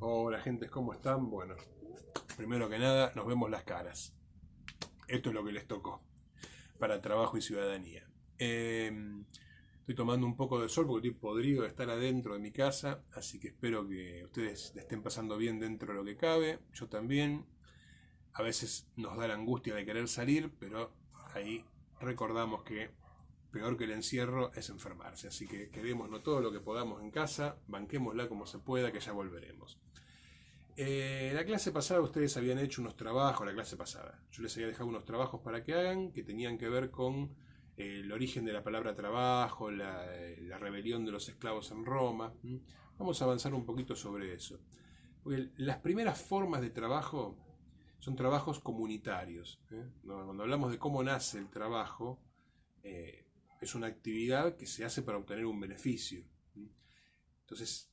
Hola, gentes, ¿cómo están? Bueno, primero que nada, nos vemos las caras. Esto es lo que les tocó para trabajo y ciudadanía. Estoy tomando un poco de sol porque estoy podrido de estar adentro de mi casa, así que espero que ustedes le estén pasando bien dentro de lo que cabe. Yo también. A veces nos da la angustia de querer salir, pero ahí recordamos que peor que el encierro es enfermarse. Así que quedémonos todo lo que podamos en casa, banquémosla como se pueda, que ya volveremos. La clase pasada ustedes habían hecho unos trabajos, la clase pasada. Yo les había dejado unos trabajos para que hagan que tenían que ver con el origen de la palabra trabajo, la rebelión de los esclavos en Roma. Vamos a avanzar un poquito sobre eso. Porque las primeras formas de trabajo son trabajos comunitarios. Cuando hablamos de cómo nace el trabajo, eh, es una actividad que se hace para obtener un beneficio. Entonces,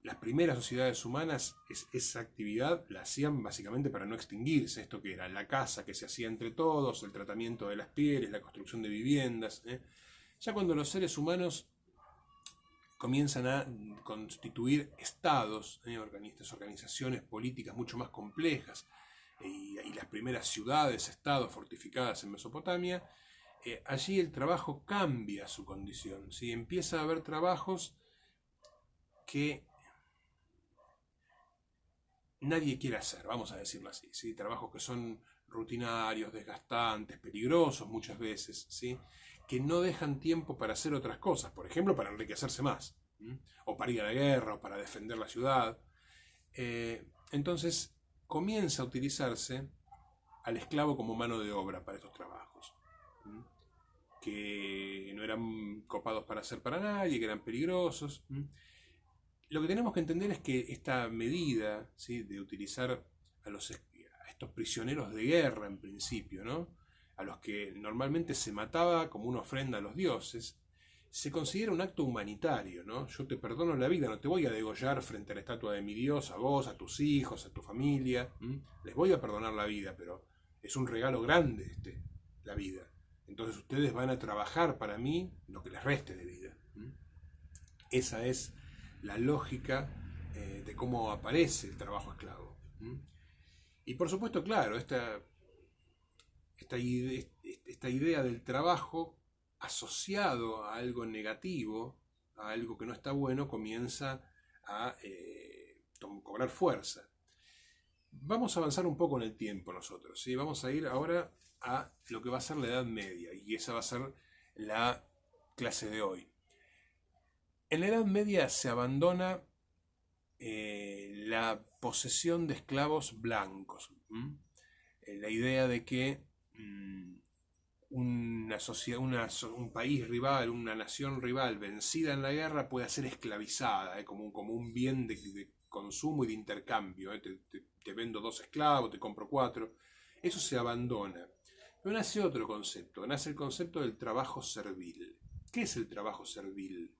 las primeras sociedades humanas, esa actividad la hacían básicamente para no extinguirse. Esto que era la caza que se hacía entre todos, el tratamiento de las pieles, la construcción de viviendas. Ya cuando los seres humanos comienzan a constituir estados, estas organizaciones políticas mucho más complejas, y las primeras ciudades, estados fortificadas en Mesopotamia, allí el trabajo cambia su condición. ¿Sí? Empieza a haber trabajos que nadie quiere hacer, vamos a decirlo así, ¿sí? Trabajos que son rutinarios, desgastantes, peligrosos muchas veces, ¿sí? Que no dejan tiempo para hacer otras cosas, por ejemplo, para enriquecerse más, o para ir a la guerra, o para defender la ciudad. Entonces comienza a utilizarse al esclavo como mano de obra para estos trabajos, que no eran copados para hacer para nadie, que eran peligrosos. Lo que tenemos que entender es que esta medida, ¿sí?, de utilizar a estos prisioneros de guerra en principio, ¿no?, a los que normalmente se mataba como una ofrenda a los dioses, se considera un acto humanitario, ¿no? Yo te perdono la vida, no te voy a degollar frente a la estatua de mi dios, a vos, a tus hijos, a tu familia. Les voy a perdonar la vida, pero es un regalo grande la vida. Entonces ustedes van a trabajar para mí lo que les reste de vida. Esa es la lógica de cómo aparece el trabajo esclavo. Y por supuesto, claro, esta idea del trabajo asociado a algo negativo, a algo que no está bueno, comienza a cobrar fuerza. Vamos a avanzar un poco en el tiempo nosotros, ¿sí? Vamos a ir ahora a lo que va a ser la Edad Media, y esa va a ser la clase de hoy. En la Edad Media se abandona la posesión de esclavos blancos. La idea de que un país rival, una nación rival vencida en la guerra pueda ser esclavizada, como un bien de consumo y de intercambio. Te vendo 2 esclavos, te compro 4. Eso se abandona. Pero nace otro concepto, nace el concepto del trabajo servil. ¿Qué es el trabajo servil?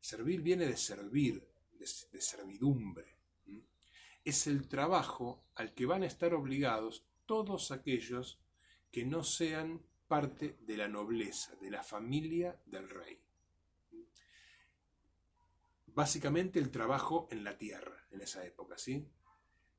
Servir viene de servir, de servidumbre. Es el trabajo al que van a estar obligados todos aquellos que no sean parte de la nobleza, de la familia del rey. Básicamente el trabajo en la tierra, en esa época, ¿sí?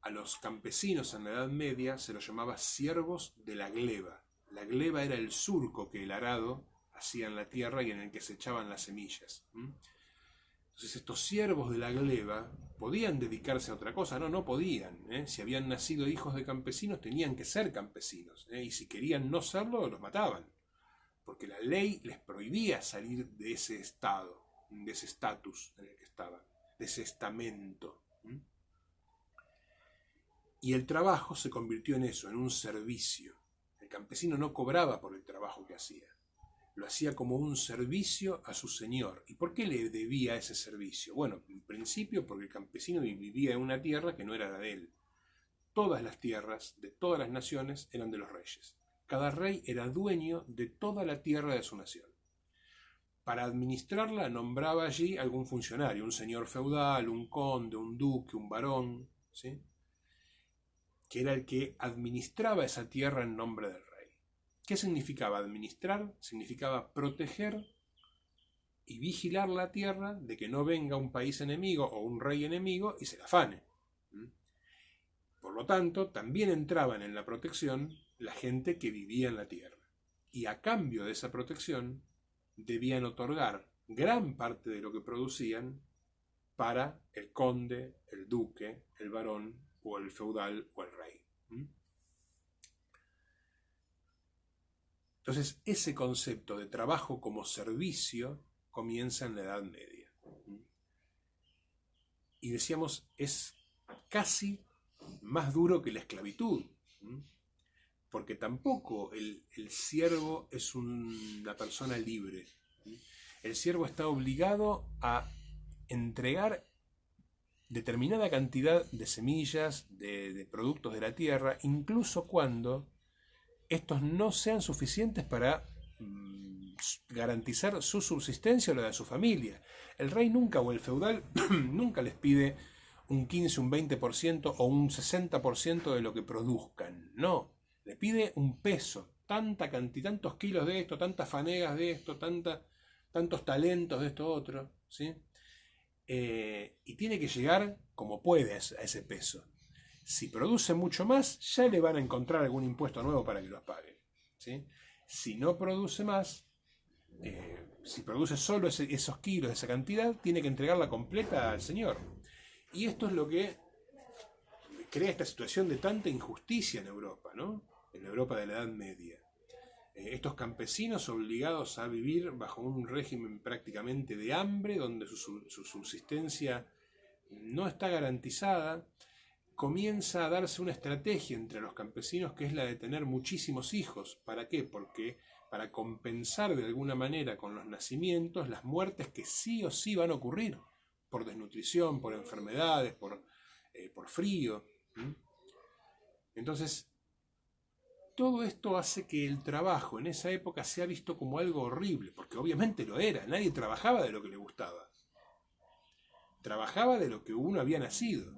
A los campesinos en la Edad Media se los llamaba siervos de la gleba. La gleba era el surco que el arado hacía en la tierra y en el que se echaban las semillas. Entonces estos siervos de la gleba podían dedicarse a otra cosa, no podían. Si habían nacido hijos de campesinos tenían que ser campesinos, y si querían no serlo los mataban, porque la ley les prohibía salir de ese estado, de ese estatus en el que estaban, de ese estamento. Y el trabajo se convirtió en eso, en un servicio. El campesino no cobraba por el trabajo que hacía. Lo hacía como un servicio a su señor. ¿Y por qué le debía ese servicio? Bueno, en principio porque el campesino vivía en una tierra que no era la de él. Todas las tierras de todas las naciones eran de los reyes. Cada rey era dueño de toda la tierra de su nación. Para administrarla nombraba allí algún funcionario, un señor feudal, un conde, un duque, un barón, ¿sí?, que era el que administraba esa tierra en nombre del rey. ¿Qué significaba administrar? Significaba proteger y vigilar la tierra de que no venga un país enemigo o un rey enemigo y se la afane. Por lo tanto, también entraban en la protección la gente que vivía en la tierra. Y a cambio de esa protección, debían otorgar gran parte de lo que producían para el conde, el duque, el barón, o el feudal, o el rey. Entonces, ese concepto de trabajo como servicio comienza en la Edad Media. Y decíamos, es casi más duro que la esclavitud, porque tampoco el siervo es una persona libre. El siervo está obligado a entregar determinada cantidad de semillas, de productos de la tierra, incluso cuando estos no sean suficientes para garantizar su subsistencia o la de su familia. El rey nunca, o el feudal, nunca les pide un 15, un 20% o un 60% de lo que produzcan. No, le pide un peso, tanta cantidad, tantos kilos de esto, tantas fanegas de esto, tantos talentos de esto otro, ¿sí? Y tiene que llegar como puede a ese peso. Si produce mucho más, ya le van a encontrar algún impuesto nuevo para que los pague, ¿sí? Si no produce más, si produce solo esos kilos, esa cantidad, tiene que entregarla completa al señor. Y esto es lo que crea esta situación de tanta injusticia en Europa, ¿no? En la Europa de la Edad Media. Estos campesinos obligados a vivir bajo un régimen prácticamente de hambre, donde su subsistencia no está garantizada, comienza a darse una estrategia entre los campesinos que es la de tener muchísimos hijos. ¿Para qué? Porque para compensar de alguna manera con los nacimientos las muertes que sí o sí van a ocurrir, por desnutrición, por enfermedades, por frío. Entonces, todo esto hace que el trabajo en esa época sea visto como algo horrible, porque obviamente lo era. Nadie trabajaba de lo que le gustaba. Trabajaba de lo que uno había nacido.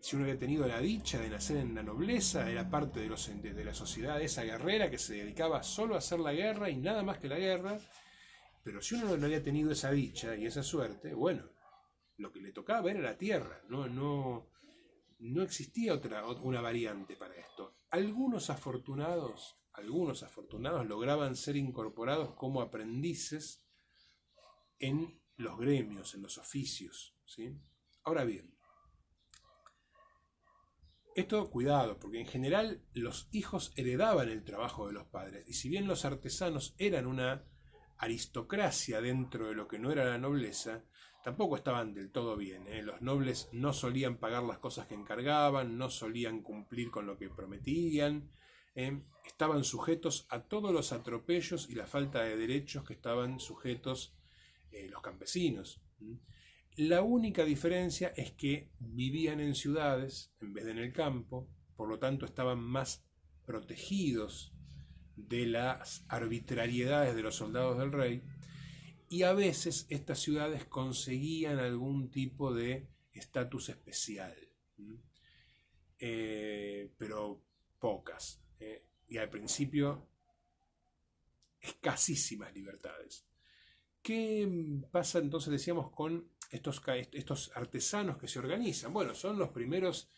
Si uno había tenido la dicha de nacer en la nobleza, era parte de la sociedad esa guerrera que se dedicaba solo a hacer la guerra y nada más que la guerra. Pero si uno no había tenido esa dicha y esa suerte, bueno, lo que le tocaba era la tierra. No existía una variante para esto. Algunos afortunados lograban ser incorporados como aprendices en los gremios, en los oficios, ¿sí? Ahora bien, esto cuidado, porque en general los hijos heredaban el trabajo de los padres, y si bien los artesanos eran una aristocracia dentro de lo que no era la nobleza, tampoco estaban del todo bien, ¿eh? Los nobles no solían pagar las cosas que encargaban, no solían cumplir con lo que prometían, estaban sujetos a todos los atropellos y la falta de derechos que estaban sujetos los campesinos. La única diferencia es que vivían en ciudades en vez de en el campo, por lo tanto estaban más protegidos de las arbitrariedades de los soldados del rey, y a veces estas ciudades conseguían algún tipo de estatus especial, pero pocas, y al principio escasísimas libertades. ¿Qué pasa entonces, decíamos, con estos artesanos que se organizan? Bueno, son los primeros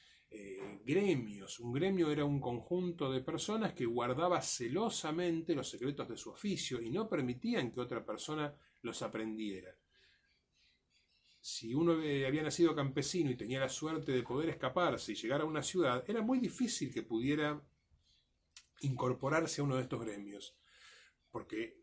gremios. Un gremio era un conjunto de personas que guardaba celosamente los secretos de su oficio y no permitían que otra persona los aprendiera. Si uno había nacido campesino y tenía la suerte de poder escaparse y llegar a una ciudad, era muy difícil que pudiera incorporarse a uno de estos gremios, porque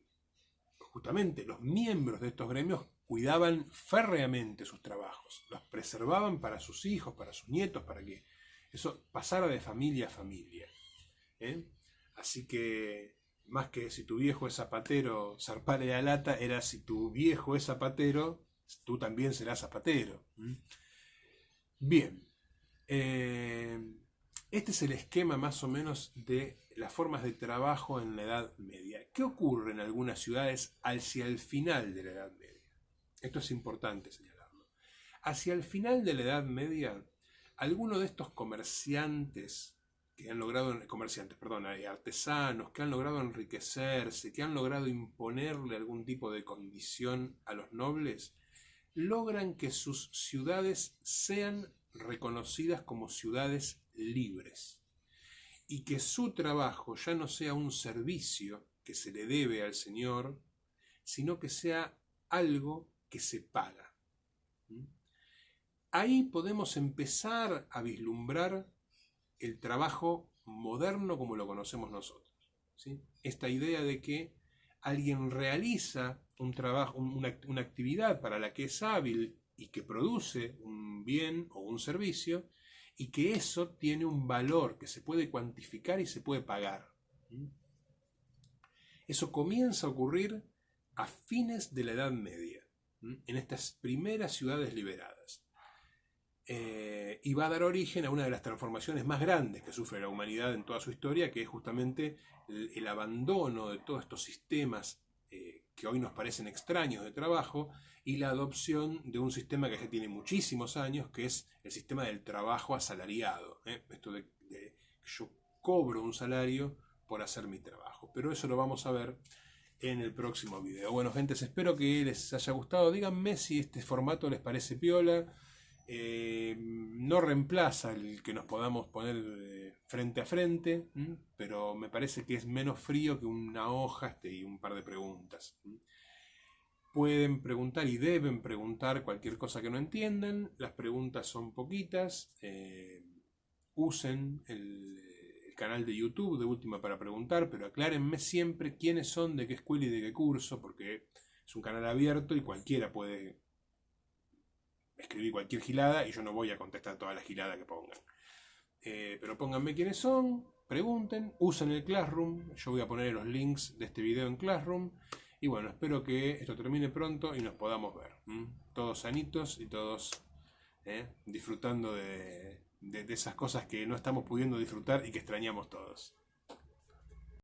justamente los miembros de estos gremios cuidaban férreamente sus trabajos, los preservaban para sus hijos, para sus nietos, para que eso pasara de familia a familia. Así que, más que si tu viejo es zapatero, zarpale la lata, era si tu viejo es zapatero, tú también serás zapatero. Bien, este es el esquema más o menos de las formas de trabajo en la Edad Media. ¿Qué ocurre en algunas ciudades hacia el final de la Edad Media? Esto es importante señalarlo. Hacia el final de la Edad Media, algunos de estos comerciantes que han logrado, artesanos que han logrado enriquecerse, que han logrado imponerle algún tipo de condición a los nobles, logran que sus ciudades sean reconocidas como ciudades libres y que su trabajo ya no sea un servicio que se le debe al Señor, sino que sea algo que se paga. Ahí podemos empezar a vislumbrar el trabajo moderno como lo conocemos nosotros, ¿sí? Esta idea de que alguien realiza un trabajo, una actividad para la que es hábil y que produce un bien o un servicio, y que eso tiene un valor que se puede cuantificar y se puede pagar. Eso comienza a ocurrir a fines de la Edad Media, en estas primeras ciudades liberadas. Y va a dar origen a una de las transformaciones más grandes que sufre la humanidad en toda su historia, que es justamente el abandono de todos estos sistemas que hoy nos parecen extraños de trabajo, y la adopción de un sistema que ya tiene muchísimos años, que es el sistema del trabajo asalariado. Esto de que yo cobro un salario por hacer mi trabajo. Pero eso lo vamos a ver en el próximo video. Bueno, gentes, espero que les haya gustado. Díganme si este formato les parece piola. No reemplaza el que nos podamos poner frente a frente, pero me parece que es menos frío que una hoja y un par de preguntas. Pueden preguntar y deben preguntar cualquier cosa que no entiendan. Las preguntas son poquitas. Usen el canal de YouTube de última para preguntar, pero aclárenme siempre quiénes son, de qué escuela y de qué curso, porque es un canal abierto y cualquiera puede escribir cualquier gilada y yo no voy a contestar toda la gilada que pongan. Pero pónganme quiénes son, pregunten, usen el Classroom. Yo voy a poner los links de este video en Classroom. Y bueno, espero que esto termine pronto y nos podamos ver. Todos sanitos y todos disfrutando de esas cosas que no estamos pudiendo disfrutar y que extrañamos todos.